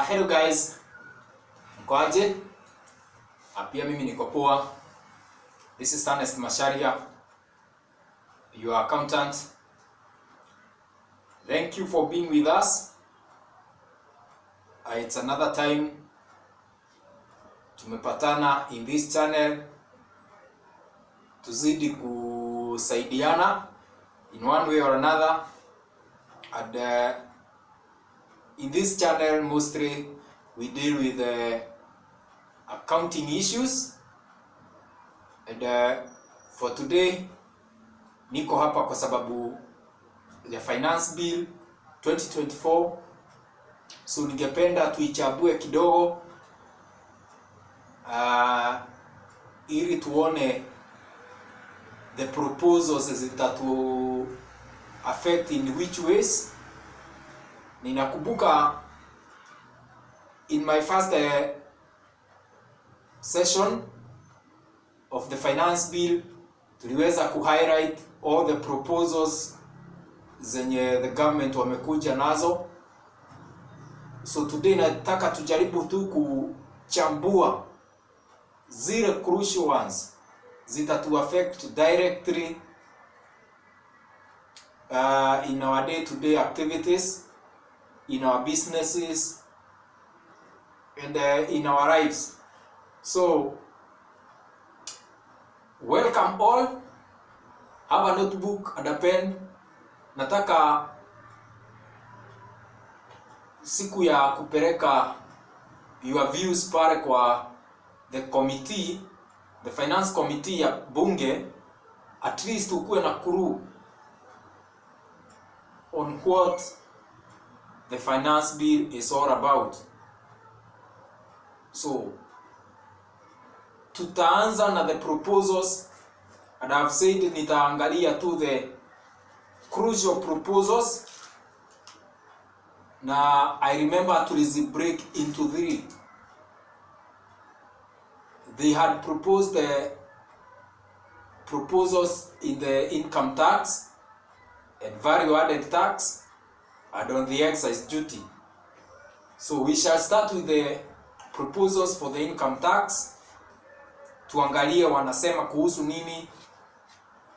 Hello guys, mkoaje? Pia mimi niko poa. This is E.N.MACHARIA, your accountant. Thank you for being with us. It's another time tumepatana in this channel tuzidi kusaidiana in one way or another. And in this channel mostly we deal with accounting issues, and for today niko hapa kwa sababu ya finance bill 2024, so ningependa tuichambue kidogo ili tuone the proposals that will affect in which ways. Ninakumbuka in my first session of the finance bill tuliweza highlight all the proposals zenye the government wamekuja nazo. So today nataka tujaribu tu kuchambua zile crucial ones zitatu affect directly in our day-to-day activities, in our businesses, and in our lives. So welcome all. Have a notebook and a pen. Nataka siku ya kupeleka your views pale kwa the committee, the finance committee ya bunge, at least ukuwe na clue on what the finance bill is all about. So tutaanza na the proposals, and I've said nitaangalia to the crucial proposals. Now I remember to break into three. They had proposed the proposals in the income tax and value added tax and on the excise duty. So we shall start with the proposals for the income tax. Tuangalie wanasema kuhusu nini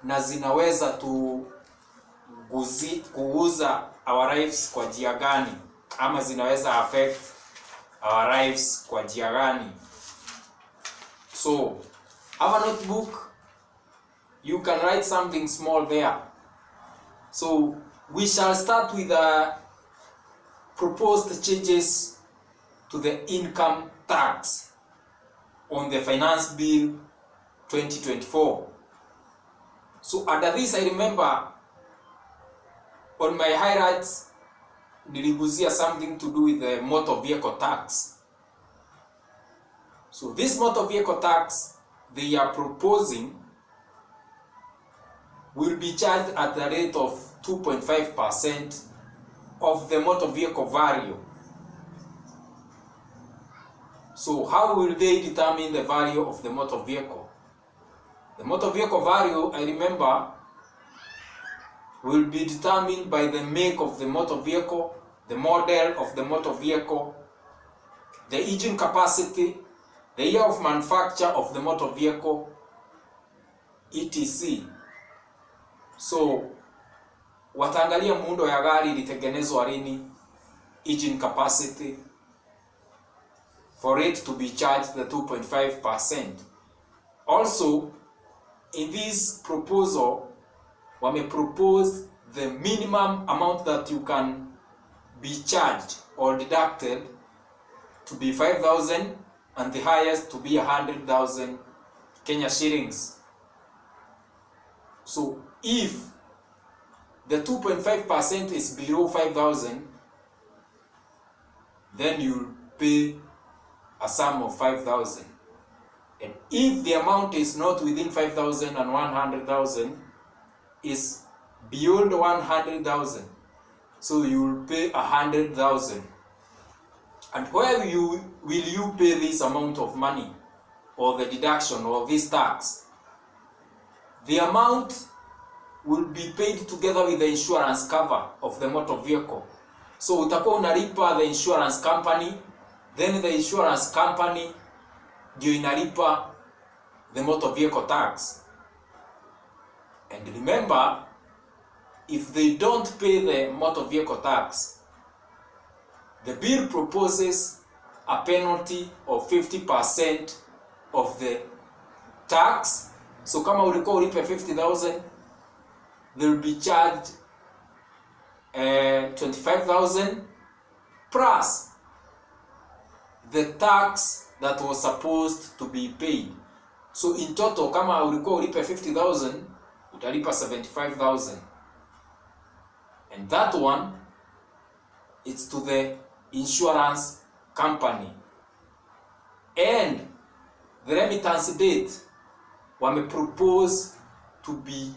na zinaweza kuuza our lives kwa njia gani, ama zinaweza affect our lives kwa njia gani. So have a notebook, you can write something small there. So we shall start with the proposed changes to the income tax on the finance bill 2024. So under this, I remember on my highlights niliguzia something to do with the motor vehicle tax. So this motor vehicle tax they are proposing will be charged at the rate of 2.5% of the motor vehicle value. So how will they determine the value of the motor vehicle? The motor vehicle value, I remember, will be determined by the make of the motor vehicle, the model of the motor vehicle, the engine capacity, the year of manufacture of the motor vehicle, etc. So wataangalia muundo ya gari ilitengenezwa lini, engine capacity, for it to be charged the 2.5%. Also, in this proposal, wame propose the minimum amount that you can be charged or deducted to be 5,000 and the highest to be 100,000 Kenya shillings. So if the 2.5% is below 5,000, then you pay a sum of 5,000. And if the amount is not within 5,000 and 100,000, is beyond 100,000, so you will pay 100,000. And where will you pay this amount of money, or the deduction, or this tax? The amount will be paid together with the insurance cover of the motor vehicle. So utakuwa unalipa the insurance company then the insurance company ndio inalipa the motor vehicle tax. And remember, if they don't pay the motor vehicle tax, the bill proposes a penalty of 50% of the tax. So kama ulikuwa ulipe 50,000, they'll be charged 25,000 plus the tax that was supposed to be paid. So in total, kama ulikuwa ulipe 50,000, utalipa 75,000. And that one, it's to the insurance company. And the remittance date wame propose to be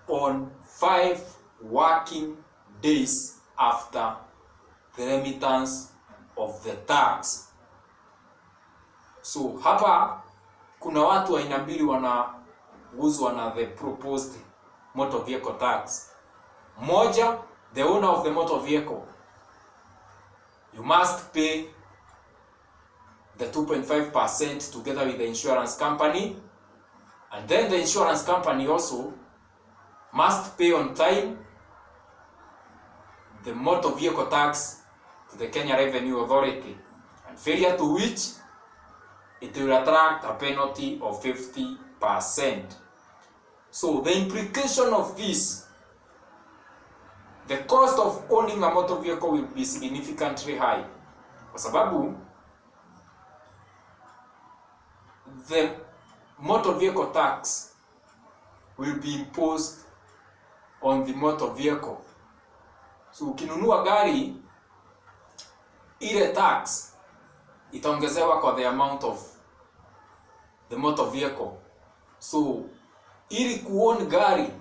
on 5 working days after the remittance of the tax. So hapa kuna watu aina mbili wanaguzwa na the proposed motor vehicle tax. Moja, the owner of the motor vehicle. You must pay the 2.5% together with the insurance company, and then the insurance company also must pay on time the motor vehicle tax to the Kenya Revenue Authority, and failure to which it will attract a penalty of 50%. So the implication of this, the cost of owning a motor vehicle will be significantly high, kwa sababu the motor vehicle tax will be imposed on the motor vehicle. So ukinunua gari, ile tax itaongezewa kwa the amount of the motor vehicle. So ili kuown gari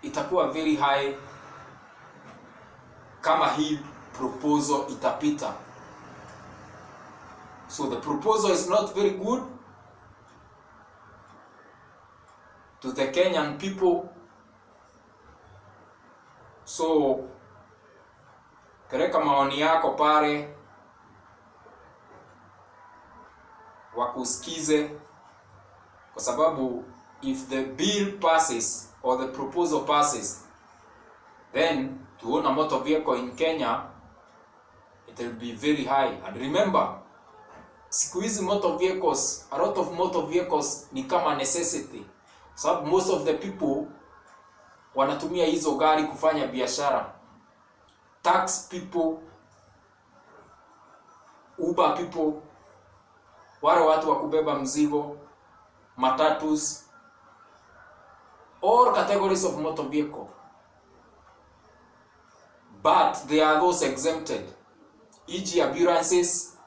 itakuwa very high kama hii proposal itapita. So the proposal is not very good to the Kenyan people. So peleka maoni yako pale, wakusikize, kwa sababu if the bill passes or the proposal passes, then to own a motor vehicle in Kenya, it will be very high. And remember, siku hizi motor vehicles, a lot of motor vehicles ni kama necessity. So most of the people wanatumia hizo gari kufanya biashara. Tax people, Uber people, wale watu wa kubeba mzigo, matatus, all categories of motor vehicle. But there are those exempted, e.g. ambulances,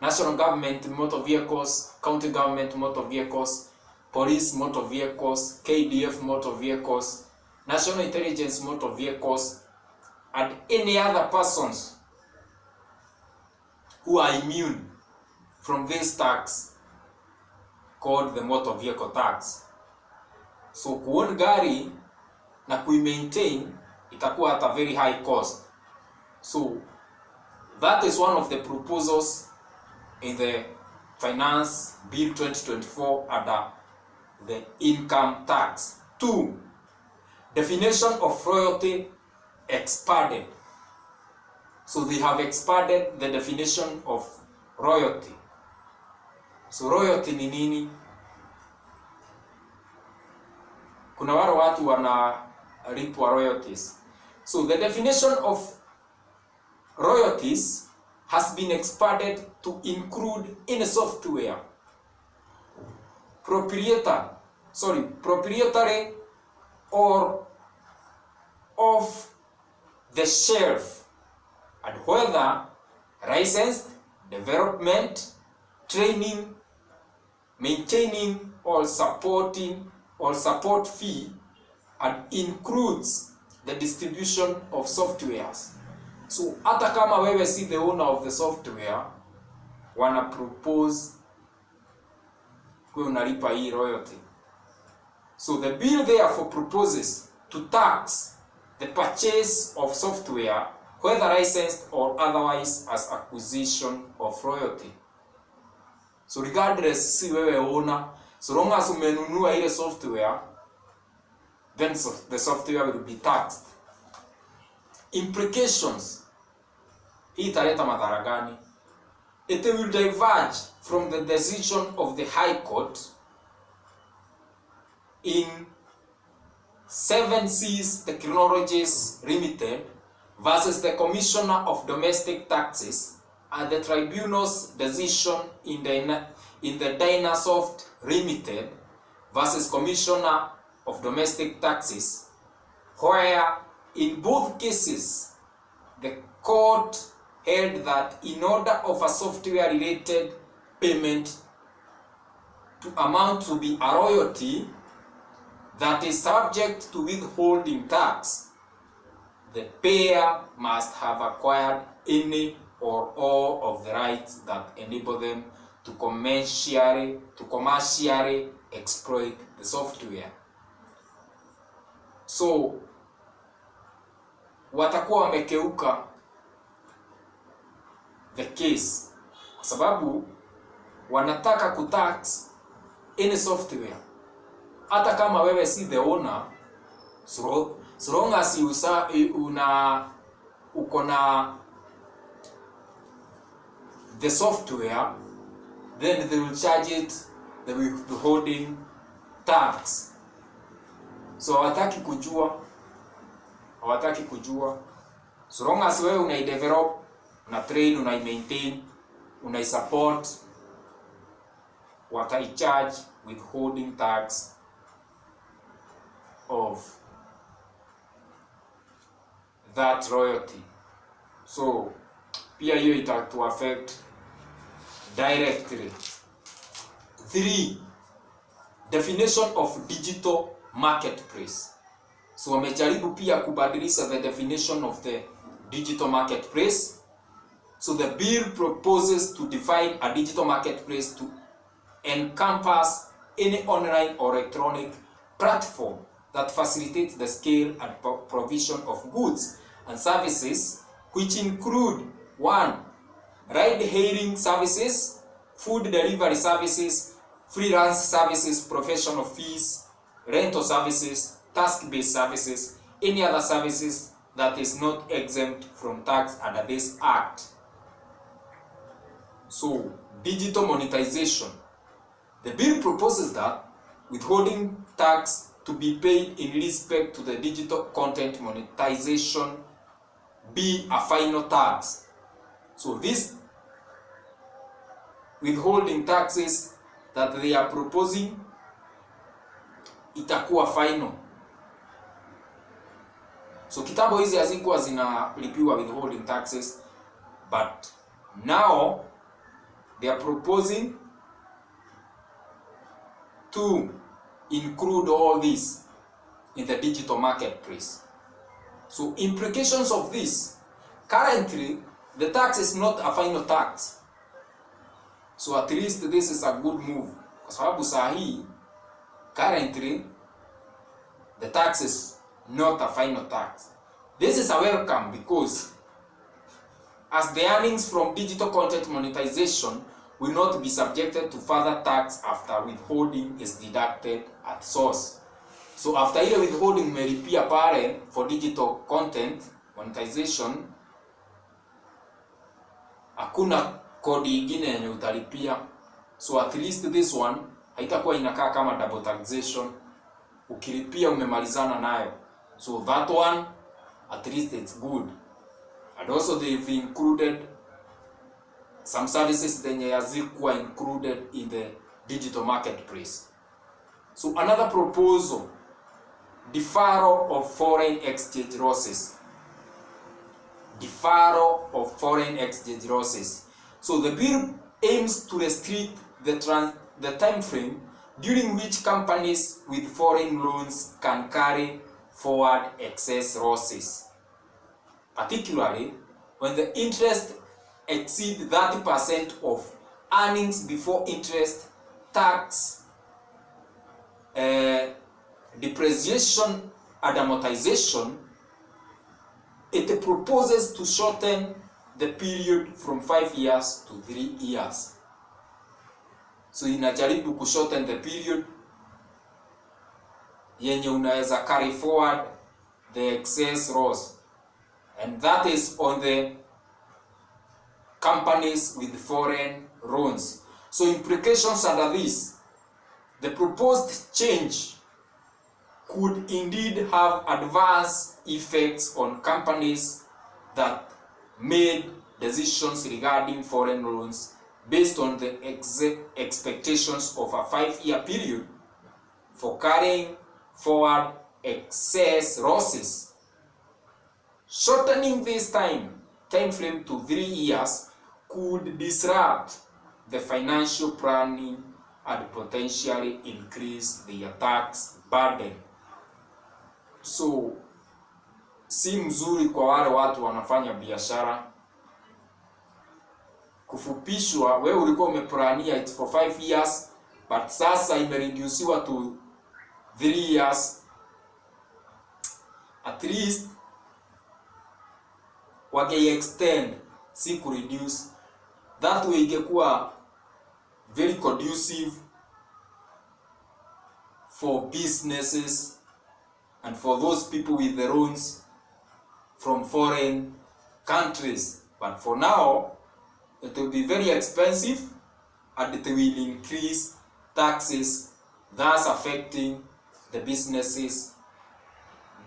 national government motor vehicles, county government motor vehicles, police motor vehicles, KDF motor vehicles, national intelligence motor vehicles, and any other persons who are immune from this tax called the motor vehicle tax. So kuown gari na kui-maintain itakuwa at a very high cost. So that is one of the proposals in the Finance Bill 2024 under the income tax. 2. Definition of royalty expanded. So they have expanded the definition of royalty. So royalty ni nini? Kuna wale watu wanalipwa royalties. So the definition of royalties has been expanded to include any software, proprietary or off the shelf, and whether licensed, development, training, maintaining or supporting or support fee, and includes the distribution of softwares. So hata kama wewe si the owner of the software, wana propose kwa unalipa hii royalty. So the bill therefore proposes to tax the purchase of software whether licensed or otherwise, as acquisition of royalty. So regardless si wewe owner, so long as umenunua ile software, then the software will be taxed. Implications. Hii italeta madhara gani? It will diverge from the decision of the High Court in 7Cs Technologies Limited versus the Commissioner of Domestic Taxes and the tribunal's decision in the Dynasoft Limited versus Commissioner of Domestic Taxes, where in both cases the court held that in order of a software related payment to amount to be a royalty that is subject to withholding tax, the payer must have acquired any or all of the rights that enable them to commercially exploit the software. So watakuwa wamekeuka the case kwa sababu wanataka kutax any software hata kama wewe si the owner, so long as uko na the software, then they will charge it the withholding tax. So hawataki kujua, so long as wewe unaidevelop, una train, una maintain, una support, wataicharge withholding tax of that royalty. So pia hiyo itatu affect directly. 3. Definition of digital marketplace. So wamejaribu pia kubadilisha the definition of the digital marketplace. So the bill proposes to define a digital marketplace to encompass any online or electronic platform that facilitates the scale and provision of goods and services, which include 1. Ride-hailing services, food delivery services, freelance services, professional fees, rental services, task-based services, any other services that is not exempt from tax under this act. So, digital monetization. The bill proposes that withholding tax to be paid in respect to the digital content monetization be a final tax. So this withholding taxes that they are proposing itakuwa final. So kitambo hizi hazikuwa zinalipiwa withholding taxes, but now they are proposing to include all this in the digital marketplace. So implications of this: currently the tax is not a final tax. So at least this is a good move. Kwa sababu saa hii currently the tax is not a final tax. This is a welcome because as the earnings from digital content monetization will not be subjected to further tax after withholding is deducted at source. So after ile withholding umelipia pale for digital content monetization, hakuna kodi ingine yenye utalipia. So at least this one haitakuwa inakaa kama double taxation. Ukilipia umemalizana nayo. So that one at least it's good. And also they've included some services zenye hazikuwa included in the digital marketplace. So another proposal: deferral of foreign exchange losses. Deferral of foreign exchange losses. So the bill aims to restrict the time frame during which companies with foreign loans can carry forward excess losses, particularly when the interest exceeds 30% of earnings before interest, tax, depreciation and amortization, it proposes to shorten the period from 5 years to 3 years. So inajaribu kushorten the period yenye unaweza carry forward the excess loss, and that is on the companies with foreign loans. So implications under this, the proposed change could indeed have adverse effects on companies that made decisions regarding foreign loans based on the expectations of a 5-year period for carrying forward excess losses. Shortening this time frame to 3 years could disrupt the financial planning and potentially increase the tax burden. So si mzuri kwa wale watu wanafanya biashara. Kufupishwa, wewe ulikuwa umeplania it for 5 years, but sasa imereduciwa to 3 years. At least wage extend, si ku reduce. That way ingekuwa very conducive for businesses and for those people with the loans from foreign countries. But for now, it will be very expensive and it will increase taxes, thus affecting the businesses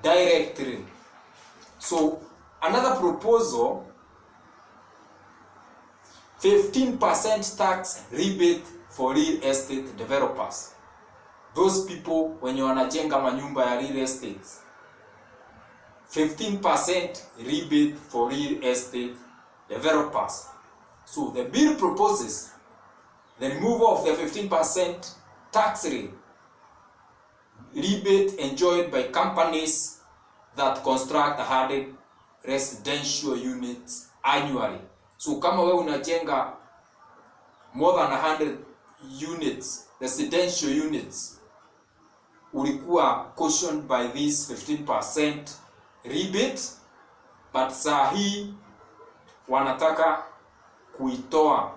directly. So another proposal, 15% tax rebate for real estate developers. Those people wenye wanajenga manyumba ya real estate, 15% rebate for real estate developers. So the bill proposes the removal of the 15% tax rebate enjoyed by companies that construct 100 residential units annually. So kama wewe unajenga more than 100 units, residential units, ulikuwa cautioned by this 15% rebate, but saa hii wanataka kuitoa.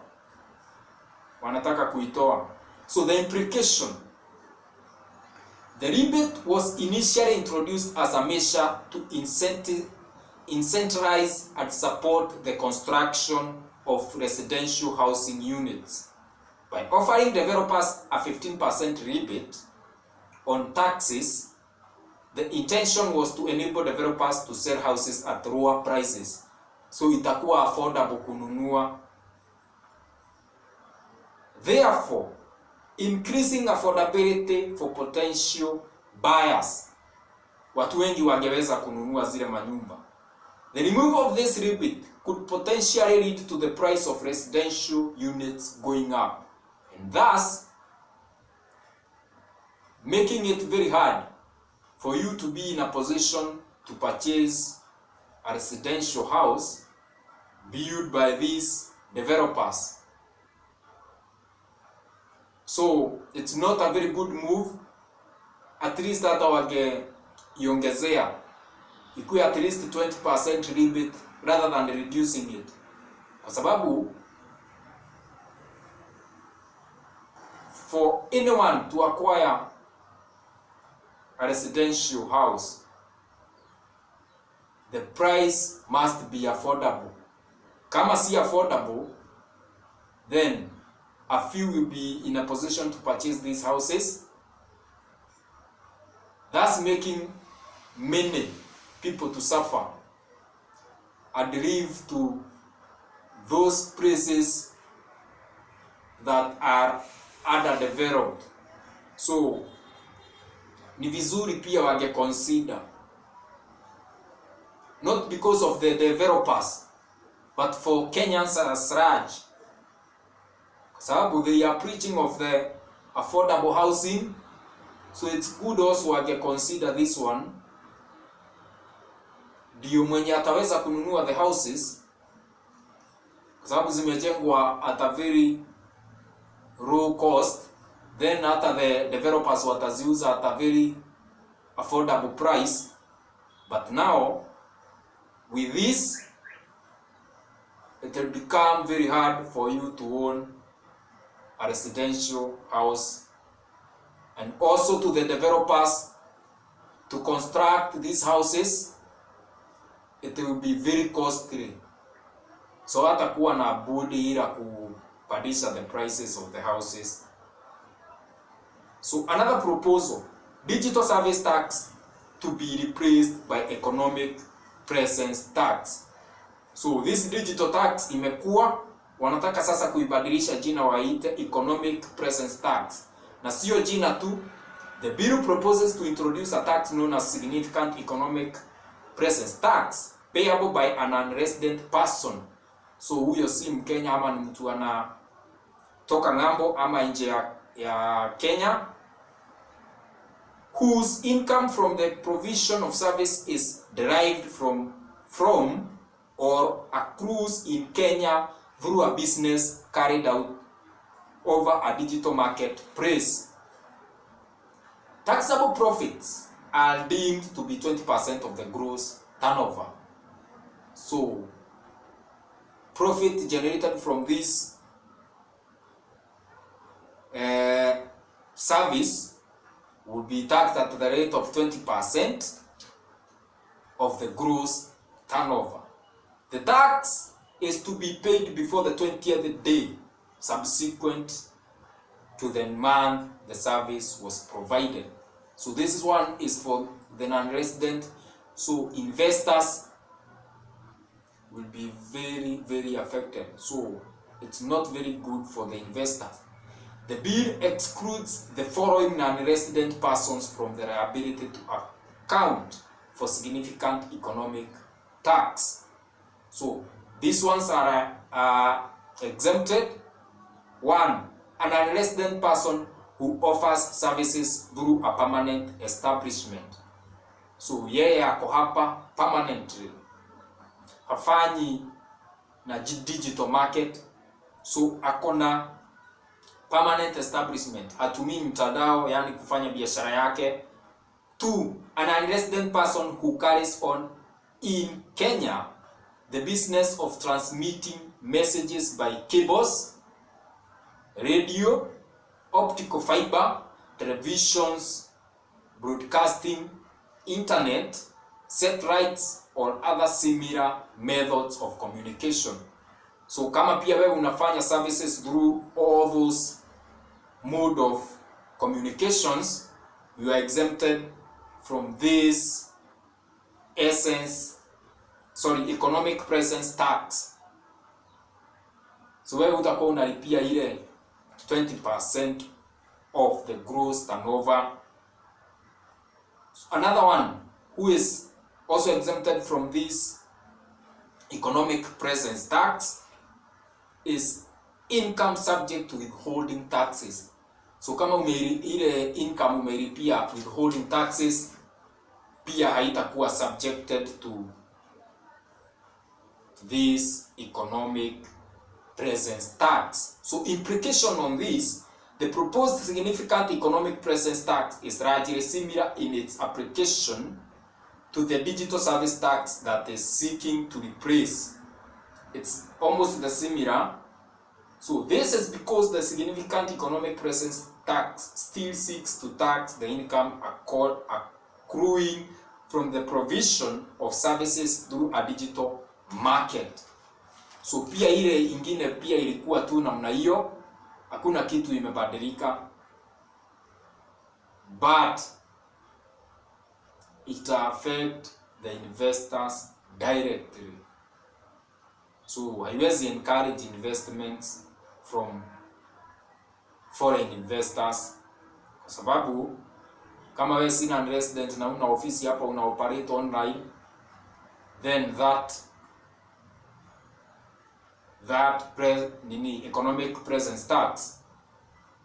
So the implication, the rebate was initially introduced as a measure to incentivize and support the construction of residential housing units. By offering developers a 15% rebate on taxes, the intention was to enable developers to sell houses at lower prices. So itakuwa affordable kununua. Therefore, increasing affordability for potential buyers. Watu wengi wangeweza kununua zile manyumba. The removal of this rebate could potentially lead to the price of residential units going up, and thus making it very hard for you to be in a position to purchase a residential house built by these developers. So it's not a very good move. At least hata wage iongezea ikuwe at least 20% rebate rather than reducing it, kwa sababu for anyone to acquire a residential house, the price must be affordable. Kama si affordable, then a few will be in a position to purchase these houses, thus making many people to suffer and live to those places that are underdeveloped. So ni vizuri pia wage consider, not because of the developers, but for Kenyans as large, sababu they are preaching of the affordable housing. So it's good also wage consider this one, ndio mwenye ataweza kununua the houses, kwa sababu zimejengwa at a very low cost, then hata the developers wataziuza at a very affordable price. But now With this, it will become very hard for you to own a residential house, and also to the developers to construct these houses. It will be very costly, so hatakuwa na budi ila kupandisha the prices of the houses. So another proposal, digital service tax to be replaced by economic presence tax. So this digital tax imekuwa wanataka sasa kuibadilisha jina waite economic presence tax, na sio jina tu. The bill proposes to introduce a tax known as significant economic presence tax payable by an unresident person. So huyo si Mkenya ama ni mtu anatoka ng'ambo ama nje ya Kenya, whose income from the provision of service is derived from or accrues in Kenya through a business carried out over a digital marketplace. Taxable profits are deemed to be 20% of the gross turnover. So, profit generated from this service will be taxed at the rate of 20% of the gross turnover. The tax is to be paid before the 20th day subsequent to the month the service was provided. So this one is for the non-resident. So investors will be very, very affected. So it's not very good for the investors. The bill excludes the following non-resident persons from the liability to account for significant economic tax. So these ones are exempted. One, an unresident person who offers services through a permanent establishment. So yeye ako hapa permanently, hafanyi na digital market, so akona permanent establishment, hatumii mtandao yani kufanya biashara yake. Two, an unresident person who carries on in Kenya the business of transmitting messages by cables, radio, optical fiber, televisions, broadcasting, internet, satellites, or other similar methods of communication. So kama pia wewe unafanya services through all those mode of communications, you are exempted from this economic presence tax. So wewe utakuwa unalipia ile 20% of the gross turnover. Another one who is also exempted from this economic presence tax is income subject to withholding taxes. So kama ile income umelipia withholding taxes, pia haitakuwa subjected to this economic presence tax. So implication on this, the proposed significant economic presence tax is largely similar in its application to the digital service tax that is seeking to replace. It's almost the similar. So this is because the significant economic presence tax still seeks to tax the income accruing from the provision of services through a digital market. So pia ile ingine pia ilikuwa tu namna hiyo, hakuna kitu imebadilika, but it affect the investors directly. So haiwezi encourage investments from foreign investors, kwa sababu kama wewe si non-resident na una ofisi hapa una operate online, then that economic presence tax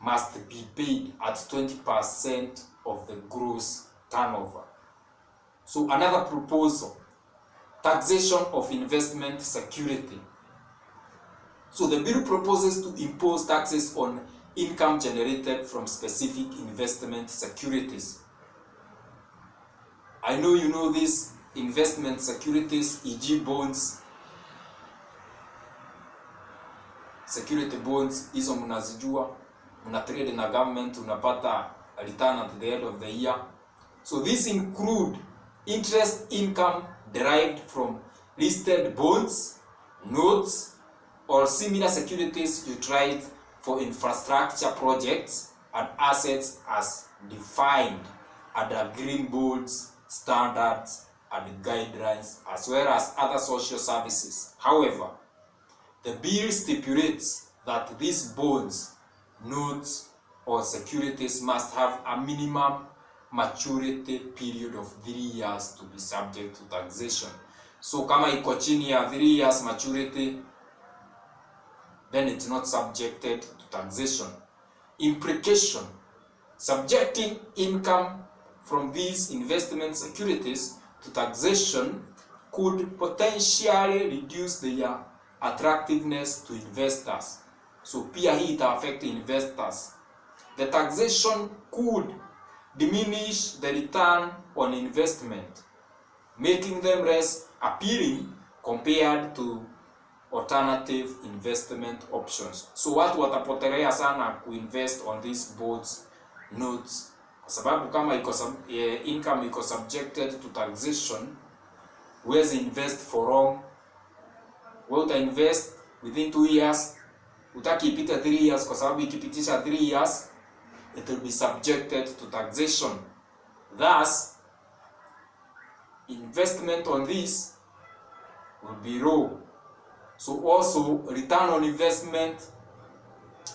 must be paid at 20% of the gross turnover. So another proposal, taxation of investment security. So the bill proposes to impose taxes on income generated from specific investment securities. I know you know this investment securities, e.g. bonds, security bonds, hizo mnazijua, mna trade na government, unapata return at the end of the year. So these include interest income derived from listed bonds, notes, or similar securities utilized for infrastructure projects and assets as defined under green bonds, standards, and guidelines, as well as other social services. However, the bill stipulates that these bonds, notes, or securities must have a minimum maturity period of 3 years to be subject to taxation. So kama iko chini ya 3 years maturity, then it's not subjected to taxation. Implication: subjecting income from these investment securities to taxation could potentially reduce their attractiveness to investors. So pia hii ita affect investors. The taxation could diminish the return on investment, making them less appealing compared to alternative investment options. So watu watapotelea sana kuinvest on these bonds, notes, kwa sababu kama income iko subjected to taxation, huwezi invest for long. Wewe uta invest within 2 years, utaki ipite 3 years, kwa sababu ikipitisha 3 years it will be subjected to taxation. Thus, investment on this will be low. So also return on investment,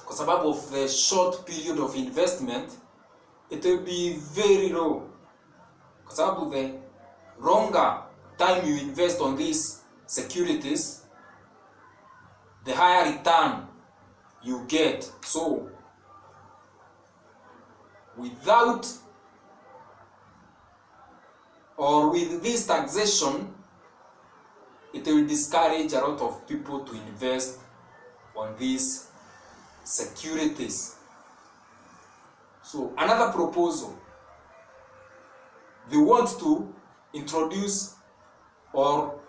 kwa sababu of the short period of investment, it will be very low. Kwa sababu the longer time you invest on these securities, the higher return you get. So without or with this taxation, it will discourage a lot of people to invest on these securities. So another proposal, they want to introduce or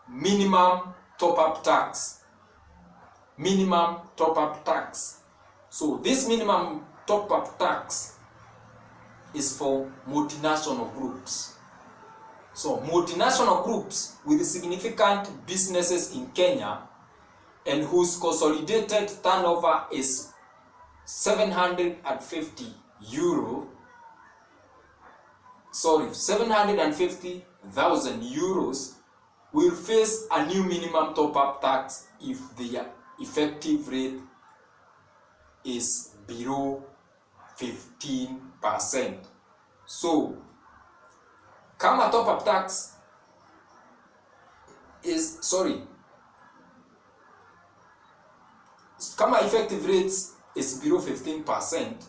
minimum top-up tax. Minimum top-up tax. So this minimum top-up tax is for multinational groups. So multinational groups with significant businesses in Kenya and whose consolidated turnover is 750,000 euros will face a new minimum top-up tax if their effective rate is below 15%. So kama top-up tax is, kama effective rates is below 15%,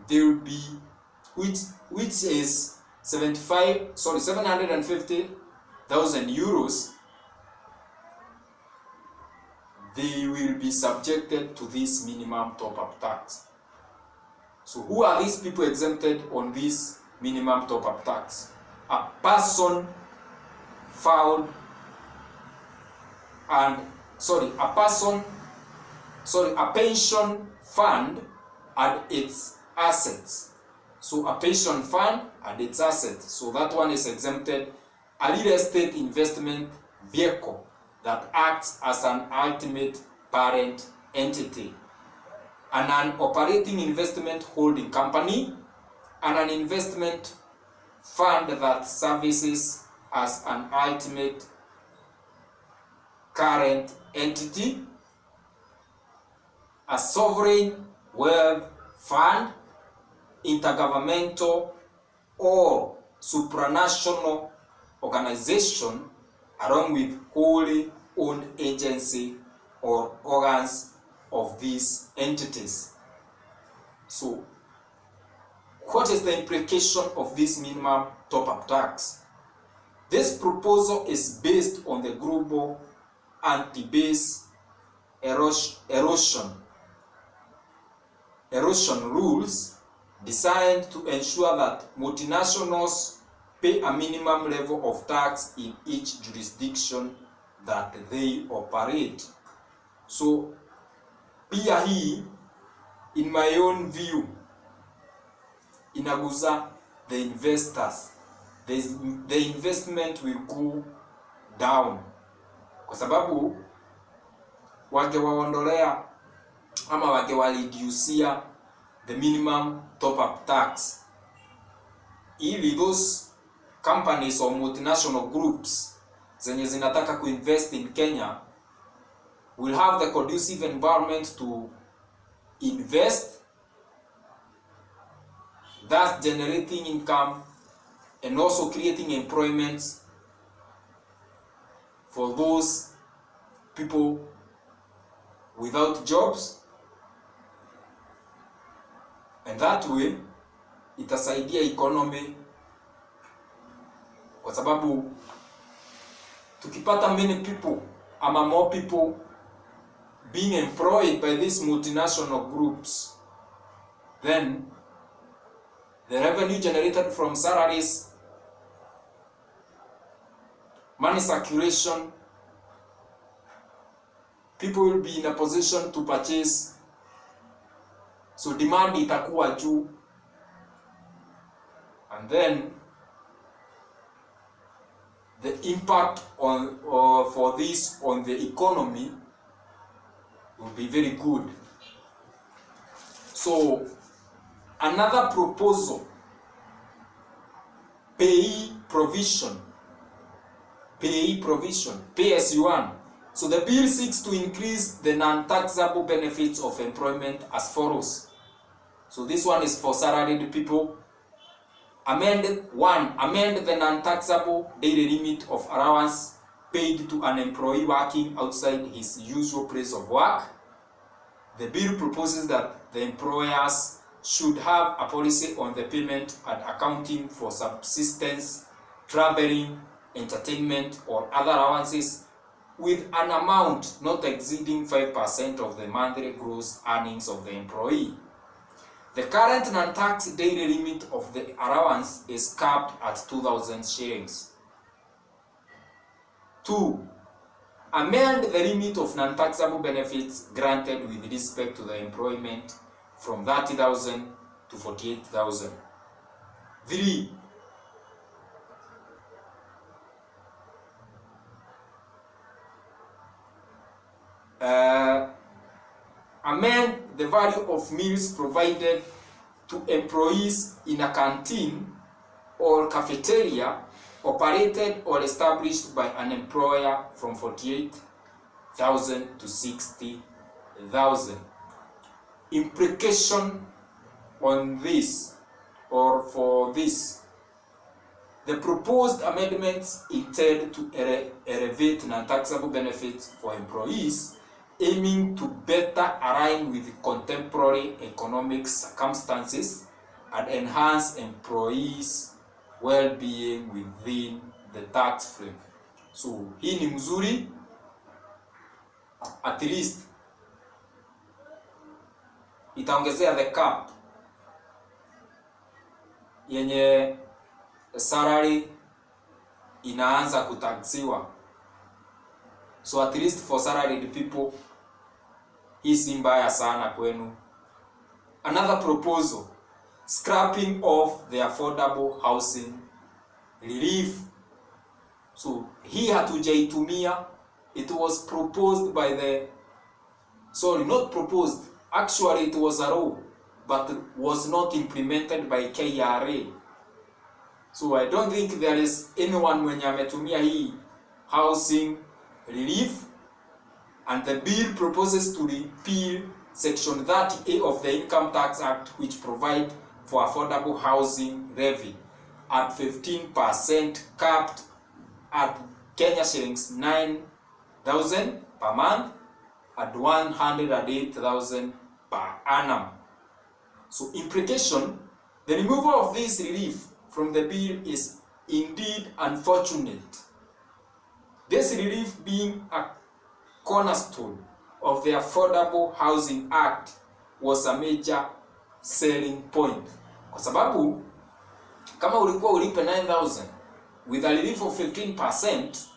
there will be, which is 750,000 euros, they will be subjected to this minimum top-up tax. So who are these people exempted on this minimum top-up tax? A person found and a pension fund and its assets. So a pension fund and its assets, so that one is exempted. A real estate investment vehicle that acts as an ultimate parent entity, and an operating investment holding company, and an investment fund that services as an ultimate current entity, a sovereign wealth fund, intergovernmental or supranational organization, along with wholly owned agency or organs of these entities. So what is the implication of this minimum top-up tax? This proposal is based on the global anti-base erosion rules designed to ensure that multinationals pay a minimum level of tax in each jurisdiction that they operate. So pia hii, in my own view, inaguza the investors. The investment will go down, kwa sababu wangewaondolea ama wangewalidiusia the minimum top up tax, ili those companies or multinational groups zenye zinataka kuinvest in Kenya will have the conducive environment to invest, thus generating income and also creating employment for those people without jobs, and that way itasaidia economy, kwa sababu tukipata many people ama more people being employed by these multinational groups, then the revenue generated from salaries, money circulation, people will be in a position to purchase, so demand itakuwa juu, and then the impact on for this on the economy will be very good. So another proposal, pay provision, pay as you earn. So the bill seeks to increase the non-taxable benefits of employment as follows. So this one is for salaried people. Amend the non-taxable daily limit of allowance paid to an employee working outside his usual place of work. The bill proposes that the employers should have a policy on the payment and accounting for subsistence, traveling, entertainment, or other allowances with an amount not exceeding 5% of the monthly gross earnings of the employee. The current non-tax daily limit of the allowance is capped at 2,000 shillings. 2. Amend the limit of non-taxable benefits granted with respect to the employment from 30,000 to 48,000. 3. Amend the value of meals provided to employees in a canteen or cafeteria operated or established by an employer from 48,000 to 60,000. Implication on this, or for this, the proposed amendments intend to elevate non-taxable benefits for employees, aiming to better align with contemporary economic circumstances and enhance employees' well-being within the tax frame. So hii ni mzuri, at least itaongezea the cap yenye salary inaanza kutaxiwa. So at least for salaried people, hii si mbaya sana kwenu. Another proposal, scrapping off the affordable housing relief. So hii hatujaitumia. It was proposed by the, sorry, not proposed, actually it was a law, but was not implemented by KRA. So I don't think there is anyone mwenye ametumia hii housing relief, and the bill proposes to repeal Section 30A of the Income Tax Act, which provide for affordable housing levy at 15%, capped at Kenya shillings 9,000 per month at 108,000 per annum. So implication, the removal of this relief from the bill is indeed unfortunate. This relief being a cornerstone of the Affordable Housing Act was a major selling point. Kwa sababu Kama ulikuwa ulipe 9,000 with a relief of 15%,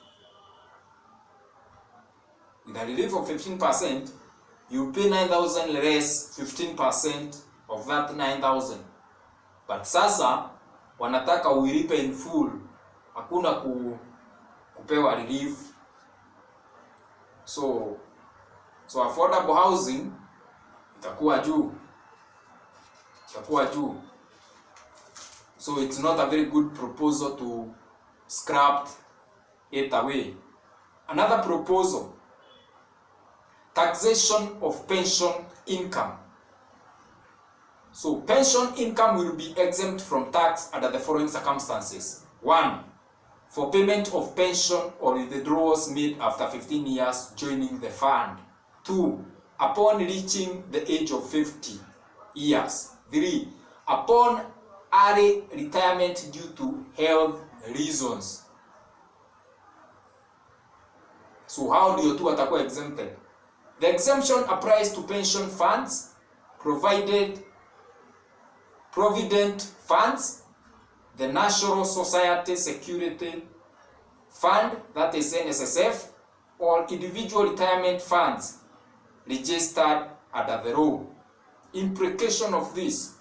you pay 9,000 less 15% of that 9,000. But sasa wanataka uilipe in full, hakuna kupewa relief. So affordable housing itakuwa juu. So it's not a very good proposal to scrap it away. Another proposal, taxation of pension income. So pension income will be exempt from tax under the following circumstances. 1. For payment of pension or withdrawals made after 15 years joining the fund. 2. Upon reaching the age of 50 years. 3. Upon early retirement due to health reasons. So how do you two watakuwa exempted? The exemption applies to pension funds, provident funds, the National Society Security Fund, that is NSSF, or individual retirement funds registered under the law. Implication of this: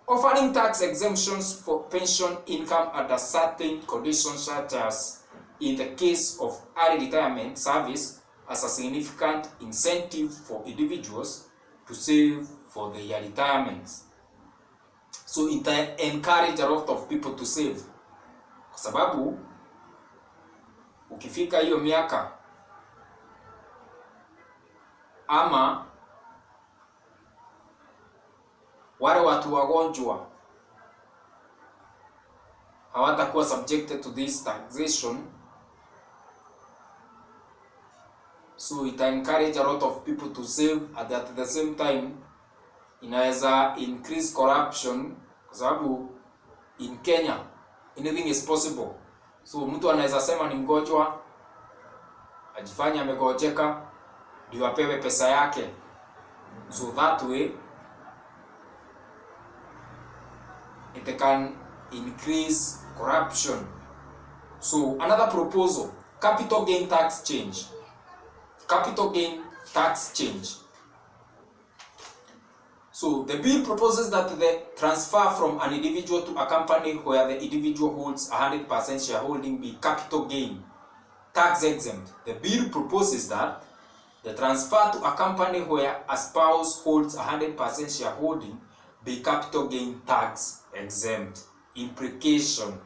offering tax exemptions for pension income under certain conditions, such as in the case of early retirement service, as a significant incentive for individuals to save for their retirements. So it encourage a lot of people to save, kwa sababu ukifika hiyo miaka ama wale watu wagonjwa hawatakuwa subjected to this taxation. So it encourage a lot of people to save, and at the same time inaweza increase corruption, kwa sababu in Kenya anything is possible. So mtu anaweza sema ni mgonjwa, ajifanya amegojeka ndio apewe pesa yake. So that way it can increase corruption. So another proposal, capital gain tax change. Capital gain tax change. So the bill proposes that the transfer from an individual to a company where the individual holds 100% shareholding be capital gain tax exempt. The bill proposes that the transfer to a company where a spouse holds 100% shareholding be capital gain tax exempt. Implication: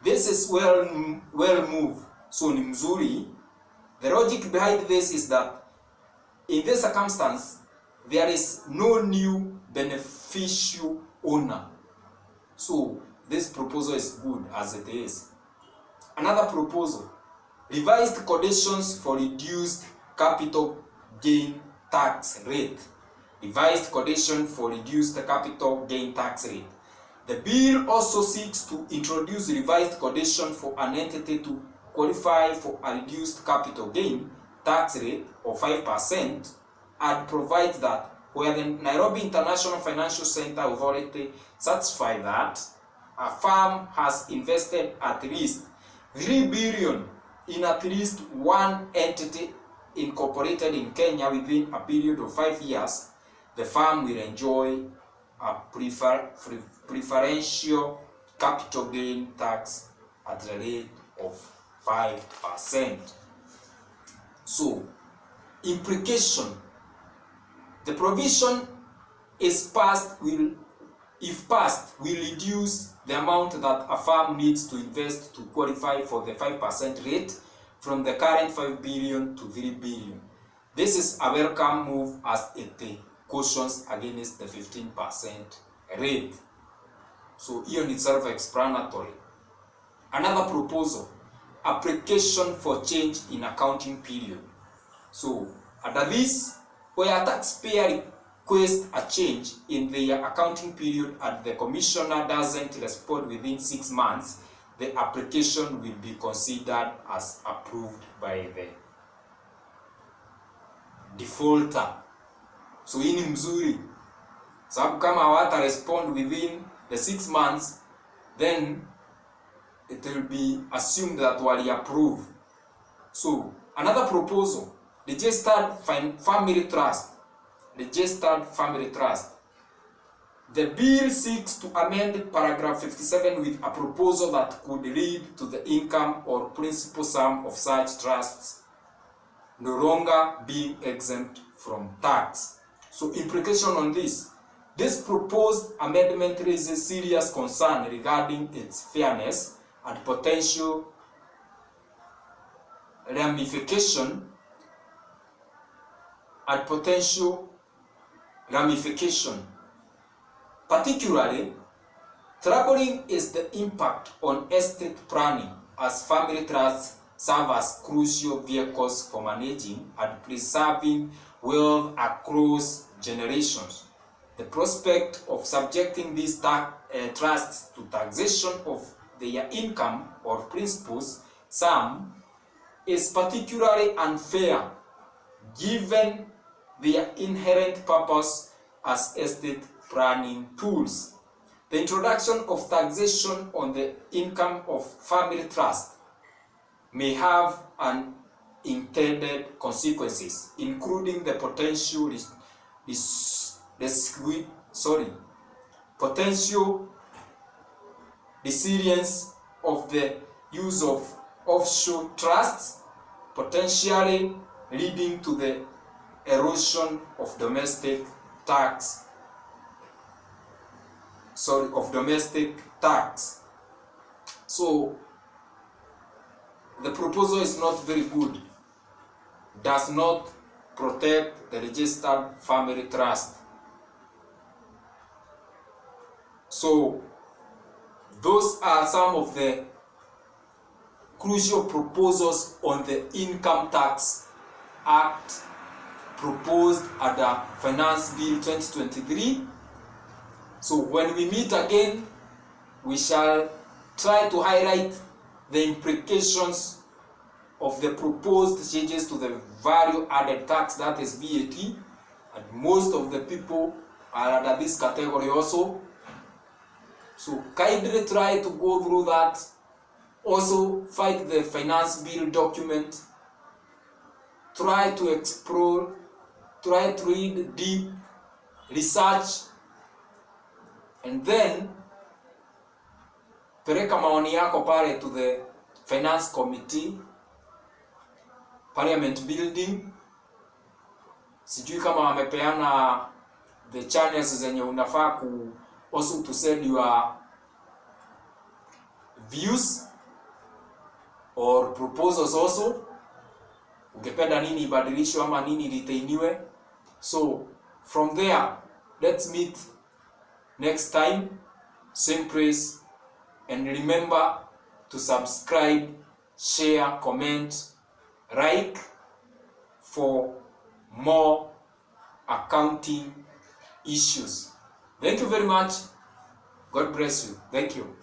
this is well moved. So ni mzuri. The logic behind this is that in this circumstance there is no new beneficial owner. So this proposal is good as it is. Another proposal, revised conditions for reduced capital gain tax rate. Revised condition for reduced capital gain tax rate. The bill also seeks to introduce revised condition for an entity to qualify for a reduced capital gain tax rate of 5%, and provides that where the Nairobi International Financial Center Authority certifies that a firm has invested at least 3 billion in at least one entity incorporated in Kenya within a period of 5 years, the firm will enjoy a preferential capital gain tax at the rate of 5%. So, implication: the provision is passed will reduce the amount that a firm needs to invest to qualify for the 5% rate from the current 5 billion to 3 billion. This is a welcome move as it cautions against the 15% rate. So hiyo ni self-explanatory. Another proposal, application for change in accounting period. So under this, where a taxpayer requests a change in their accounting period and the commissioner doesn't respond within 6 months, the application will be considered as approved by the defaulter. So hii ni mzuri, sababu kama hawata respond within the 6 months, then it will be assumed that wali approve. So another proposal, registered family trust. Registered family trust. The bill seeks to amend paragraph 57 with a proposal that could lead to the income or principal sum of such trusts no longer being exempt from tax. So implication on this proposed amendment raises serious concern regarding its fairness and potential ramification. Particularly, troubling is the impact on estate planning, as family trusts serve as crucial vehicles for managing and preserving wealth across generations. The prospect of subjecting these trusts to taxation of their income or principals sum is particularly unfair, given their inherent purpose as estate planning tools. The introduction of taxation on the income of family trust may have unintended consequences, including the potential resilience of the use of offshore trusts, potentially leading to the erosion of domestic tax. So the proposal is not very good, does not protect the registered family trust. So those are some of the crucial proposals on the Income Tax Act proposed under Finance Bill 2023. So when we meet again, we shall try to highlight the implications of the proposed changes to the value added tax, that is VAT, and most of the people are under this category also. So kindly try to go through that. Also find the finance bill document. Try to explore, try to read deep, research, and then peleka maoni yako pale to the finance committee, parliament building. Sijui kama wamepeana the channels zenye unafaa ku also to send your views or proposals also. Ungependa nini ibadilishwe ama nini retainiwe. So from there, let's meet next time, same place, and remember to subscribe, share, comment, like for more accounting issues. Thank you very much. God bless you. Thank you.